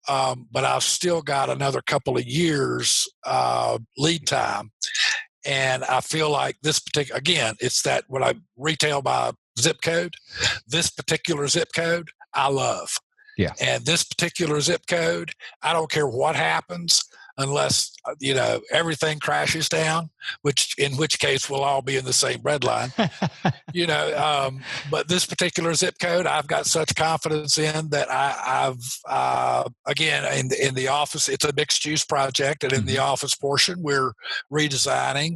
but I've still got another couple of years lead time. And I feel like this particular, again, it's that when I retail by zip code, this particular zip code, I love. Yeah. And this particular zip code, I don't care what happens unless, everything crashes down, in which case we'll all be in the same bread line. But this particular zip code, I've got such confidence in that I've again, in the office, it's a mixed use project, and in the office portion, we're redesigning.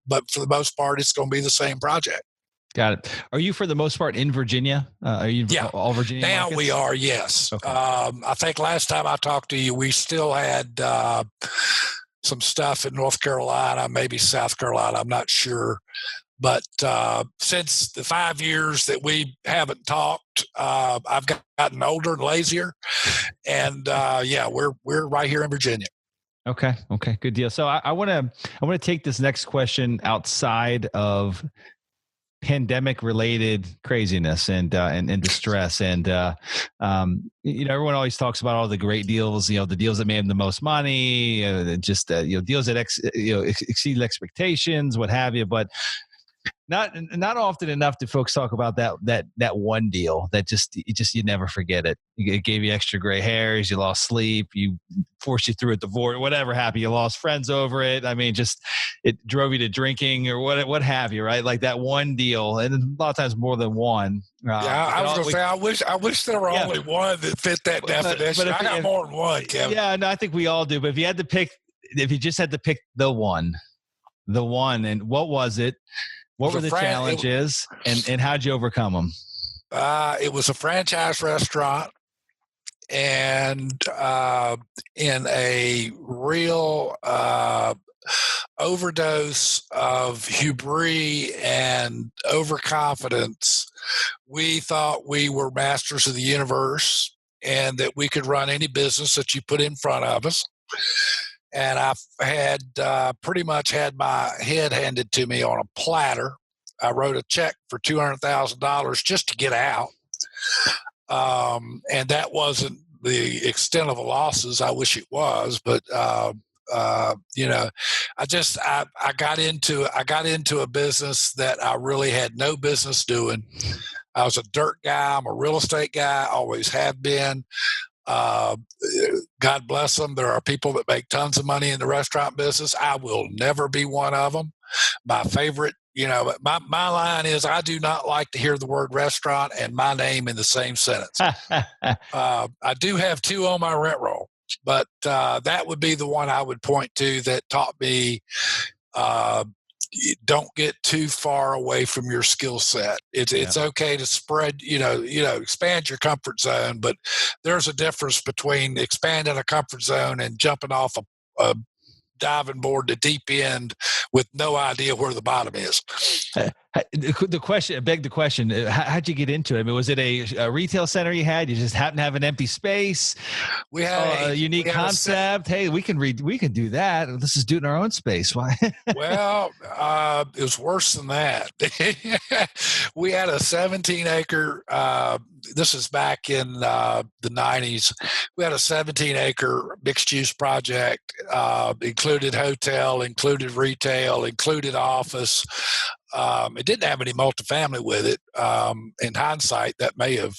But for the most part, it's going to be the same project. Got it. Are you, for the most part, in Virginia? Are you all Virginia now markets? We are, yes. Okay. I think last time I talked to you, we still had some stuff in North Carolina, maybe South Carolina, I'm not sure. But since the 5 years that we haven't talked, I've gotten older and lazier. And we're right here in Virginia. Okay. Good deal. So I want to take this next question outside of pandemic-related craziness and distress, and everyone always talks about all the great deals, the deals that made the most money, deals that exceed expectations, what have you. But not often enough do folks talk about that one deal that you never forget it. It gave you extra gray hairs, you lost sleep, you forced you through a divorce, whatever happened, you lost friends over it. I mean, just it drove you to drinking or what have you, right? Like that one deal, and a lot of times more than one. I was going to say, I wish there were only one that fit that definition. But I got more than one, Kevin. Yeah, no, I think we all do. But if you just had to pick the one, and what was it? What were the challenges, and how'd you overcome them? It was a franchise restaurant, and in a real overdose of hubris and overconfidence, we thought we were masters of the universe and that we could run any business that you put in front of us. And I had pretty much had my head handed to me on a platter. I wrote a check for $200,000 just to get out. And that wasn't the extent of the losses. I wish it was, but I got into a business that I really had no business doing. I was a dirt guy. I'm a real estate guy. Always have been. God bless them. There are people that make tons of money in the restaurant business. I will never be one of them. My favorite, my line is, I do not like to hear the word restaurant and my name in the same sentence. I do have two on my rent roll, but that would be the one I would point to that taught me, don't get too far away from your skill set. It's okay to spread, expand your comfort zone, but there's a difference between expanding a comfort zone and jumping off a diving board to deep end with no idea where the bottom is. The question, how'd you get into it? I mean, was it a retail center you had? You just happened to have an empty space? We had a unique concept. Hey, we can do that. Let's just do it in our own space. Why? Well, it was worse than that. We had a 17-acre, this is back in the 90s. We had a 17-acre mixed-use project, included hotel, included retail, included office. It didn't have any multifamily with it. In hindsight, that may have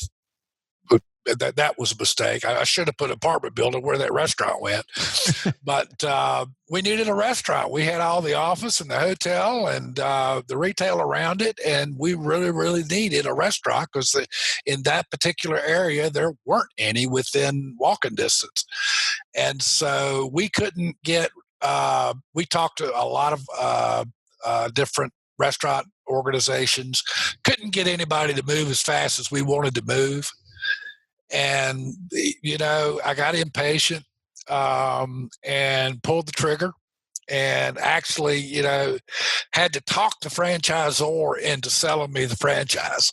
that was a mistake. I should have put an apartment building where that restaurant went. But we needed a restaurant. We had all the office and the hotel and the retail around it, and we really, really needed a restaurant because in that particular area there weren't any within walking distance. And so we couldn't get. We talked to a lot of different restaurant organizations, couldn't get anybody to move as fast as we wanted to move. And, I got impatient and pulled the trigger and actually, had to talk the franchisor into selling me the franchise.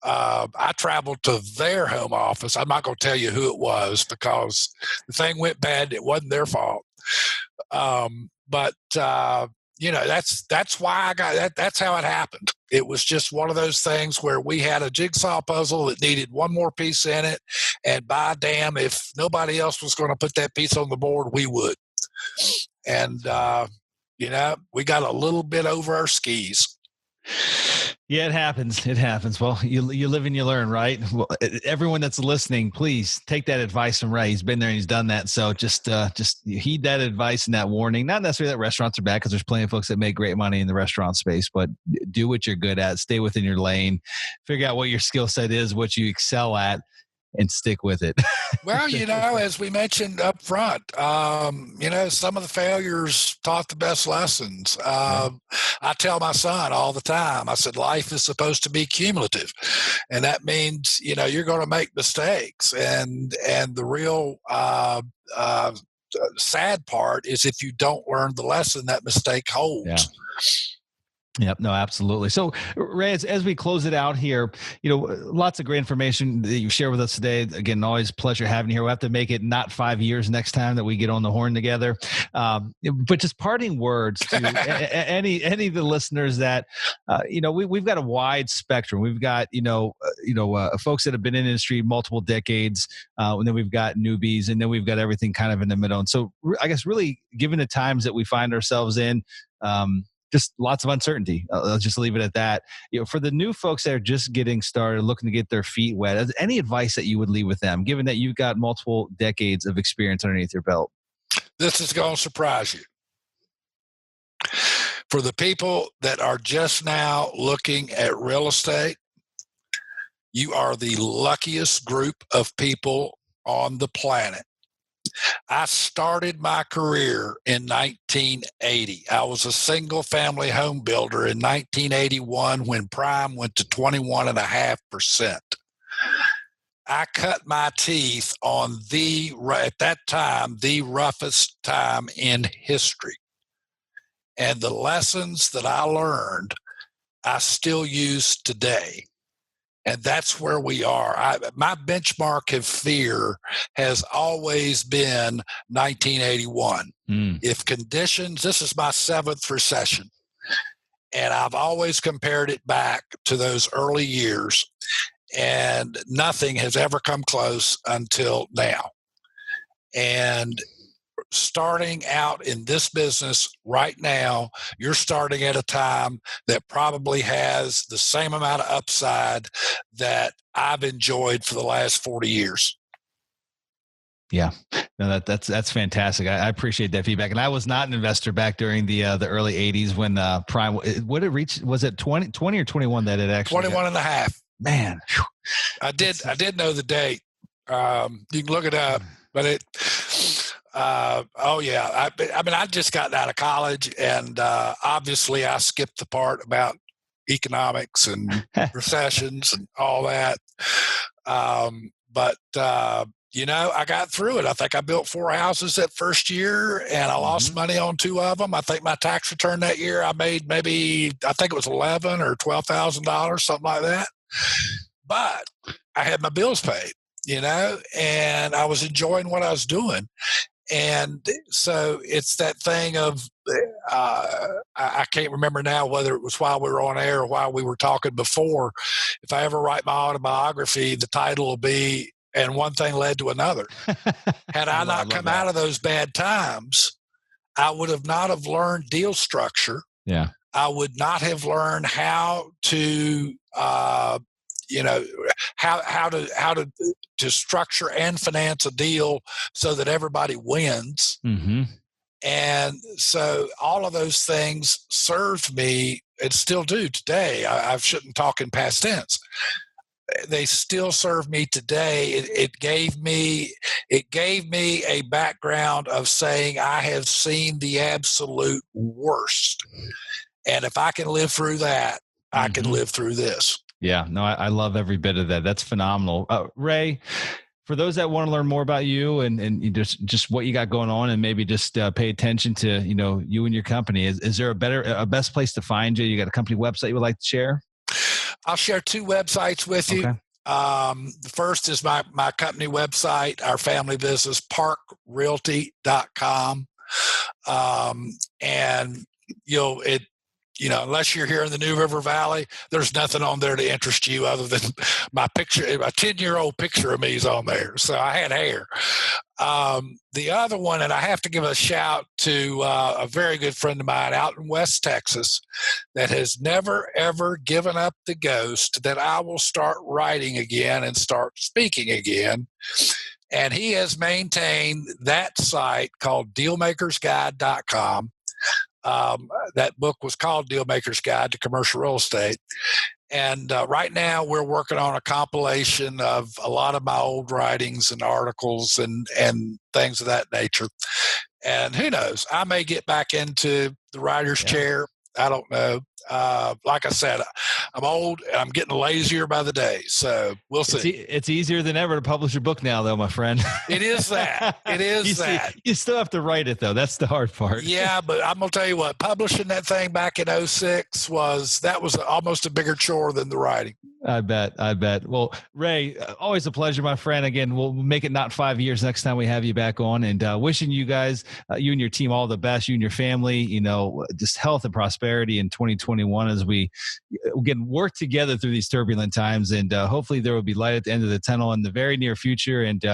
I traveled to their home office. I'm not going to tell you who it was because the thing went bad. It wasn't their fault. But that's why I got that. That's how it happened. It was just one of those things where we had a jigsaw puzzle that needed one more piece in it. And by damn, if nobody else was going to put that piece on the board, we would. And, we got a little bit over our skis. Yeah, it happens. It happens. Well, you live and you learn, right? Well, everyone that's listening, please take that advice from Ray. He's been there and he's done that. So just heed that advice and that warning. Not necessarily that restaurants are bad, because there's plenty of folks that make great money in the restaurant space, but do what you're good at. Stay within your lane. Figure out what your skill set is, what you excel at, and stick with it. Well, as we mentioned up front, some of the failures taught the best lessons. I tell my son all the time, I said, life is supposed to be cumulative. And that means, you're going to make mistakes. And the real sad part is if you don't learn the lesson that mistake holds. Yeah. Yep. No, absolutely. So, Ray, as we close it out here, lots of great information that you share with us today. Again, always a pleasure having you here. We'll have to make it not 5 years next time that we get on the horn together. But just parting words to any of the listeners that, we've got a wide spectrum. We've got, folks that have been in the industry multiple decades, and then we've got newbies, and then we've got everything kind of in the middle. And so I guess really, given the times that we find ourselves in, just lots of uncertainty. I'll just leave it at that. For the new folks that are just getting started, looking to get their feet wet, any advice that you would leave with them, given that you've got multiple decades of experience underneath your belt? This is going to surprise you. For the people that are just now looking at real estate, you are the luckiest group of people on the planet. I started my career in 1980. I was a single family home builder in 1981 when prime went to 21.5%. I cut my teeth on at that time, the roughest time in history. And the lessons that I learned, I still use today. And that's where we are. My benchmark of fear has always been 1981. If conditions, this is my 7th recession, and I've always compared it back to those early years, and nothing has ever come close until now. And starting out in this business right now, you're starting at a time that probably has the same amount of upside that I've enjoyed for the last 40 years. Yeah, no, that's fantastic. I appreciate that feedback. And I was not an investor back during the early 80s when prime, what it reached, was it 20 or 21 that it actually 21 and a half. Man, whew. I did know the date. You can look it up, but I just got out of college, and obviously I skipped the part about economics and recessions and all that. I got through it. I think I built 4 houses that first year, and I lost money on 2 of them. I think my tax return that year, I made I think it was $11,000 or $12,000, something like that. But I had my bills paid, and I was enjoying what I was doing. And so it's that thing of, I can't remember now whether it was while we were on air or while we were talking before. If I ever write my autobiography, the title will be, "And One Thing Led to Another." Had I not come out of those bad times, I would have not have learned deal structure. Yeah. I would not have learned how to, how to structure and finance a deal so that everybody wins. Mm-hmm. And so all of those things served me, and still do today. I shouldn't talk in past tense. They still serve me today. It gave me a background of saying I have seen the absolute worst. And if I can live through that, I can live through this. Yeah, no, I love every bit of that. That's phenomenal. Ray, for those that want to learn more about you and just what you got going on, and maybe just pay attention to, you and your company, is there a best place to find you? You got a company website you would like to share? I'll share 2 websites with you. Okay. The first is my company website, our family business, parkrealty.com. And unless you're here in the New River Valley, there's nothing on there to interest you other than my picture. My 10-year-old picture of me is on there. So I had hair. The other one, and I have to give a shout to a very good friend of mine out in West Texas that has never, ever given up the ghost that I will start writing again and start speaking again. And he has maintained that site called dealmakersguide.com. That book was called Dealmaker's Guide to Commercial Real Estate. And right now we're working on a compilation of a lot of my old writings and articles and things of that nature. And who knows, I may get back into the writer's chair. I don't know. Like I said, I'm old and I'm getting lazier by the day. So we'll see. It's easier than ever to publish a book now, though, my friend. It is that. It is that. You still have to write it, though. That's the hard part. Yeah, but I'm going to tell you what, publishing that thing back in 2006 was almost a bigger chore than the writing. I bet. Well, Ray, always a pleasure, my friend. Again, we'll make it not 5 years next time we have you back on, and wishing you guys, you and your team, all the best, you and your family, just health and prosperity in 2021 as we again work together through these turbulent times. And hopefully there will be light at the end of the tunnel in the very near future, and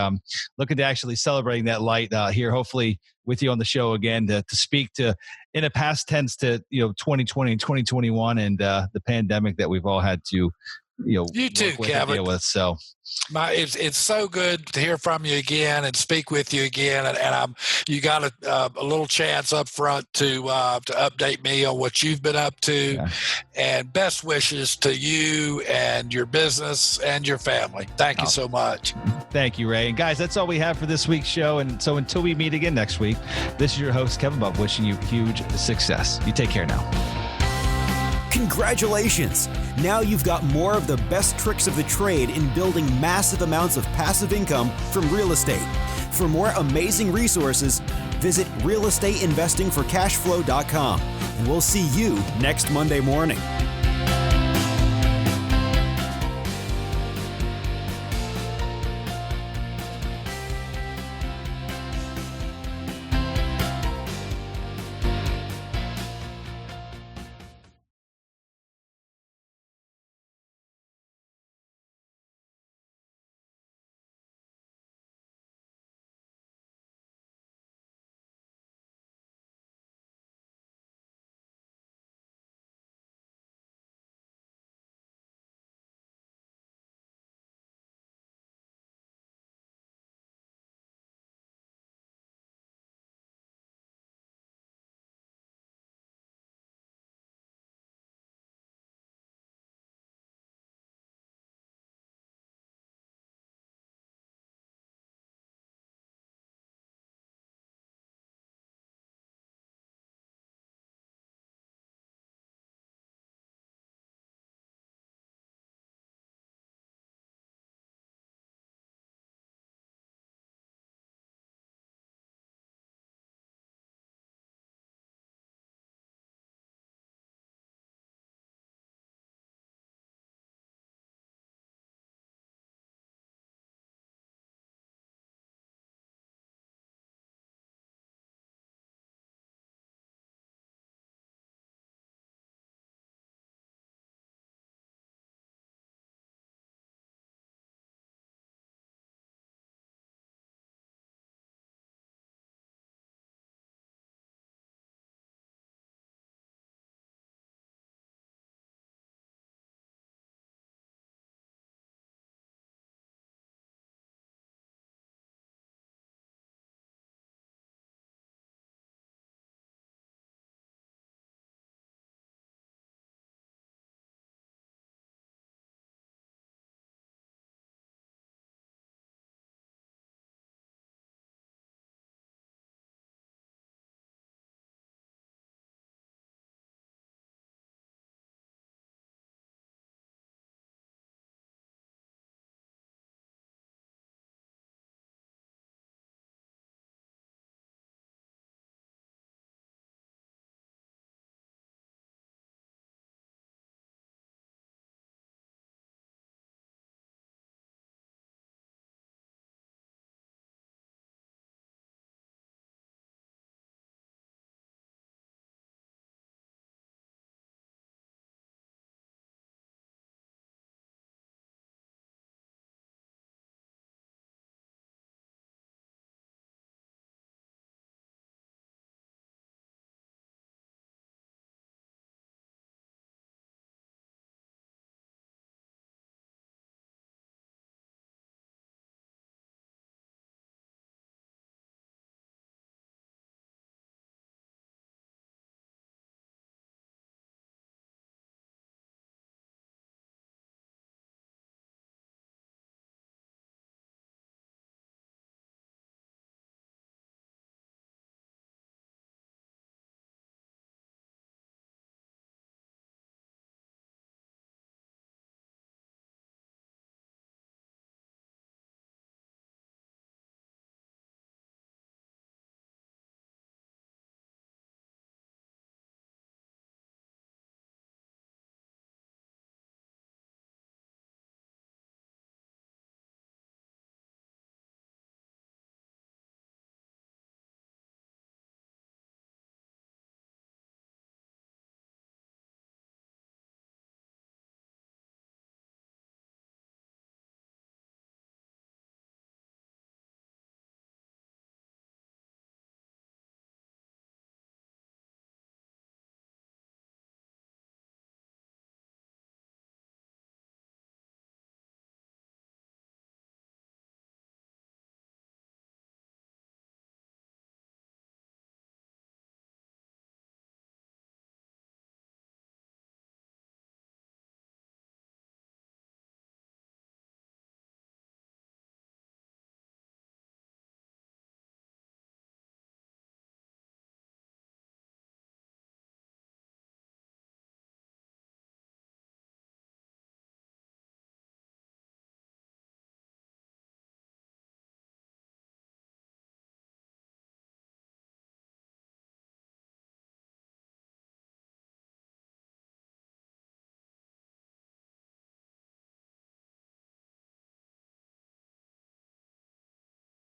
looking to actually celebrating that light here, hopefully with you on the show again to speak to in a past tense to 2020 and 2021 and the pandemic that we've all had to you too, Kevin. Deal with. So it's so good to hear from you again and speak with you again. And you got a little chance up front to update me on what you've been up to. Yeah. And best wishes to you and your business and your family. Thank you so much. Thank you, Ray. And guys, that's all we have for this week's show. And so until we meet again next week, this is your host, Kevin Bubb, wishing you huge success. You take care now. Congratulations! Now you've got more of the best tricks of the trade in building massive amounts of passive income from real estate. For more amazing resources, visit realestateinvestingforcashflow.com. And we'll see you next Monday morning.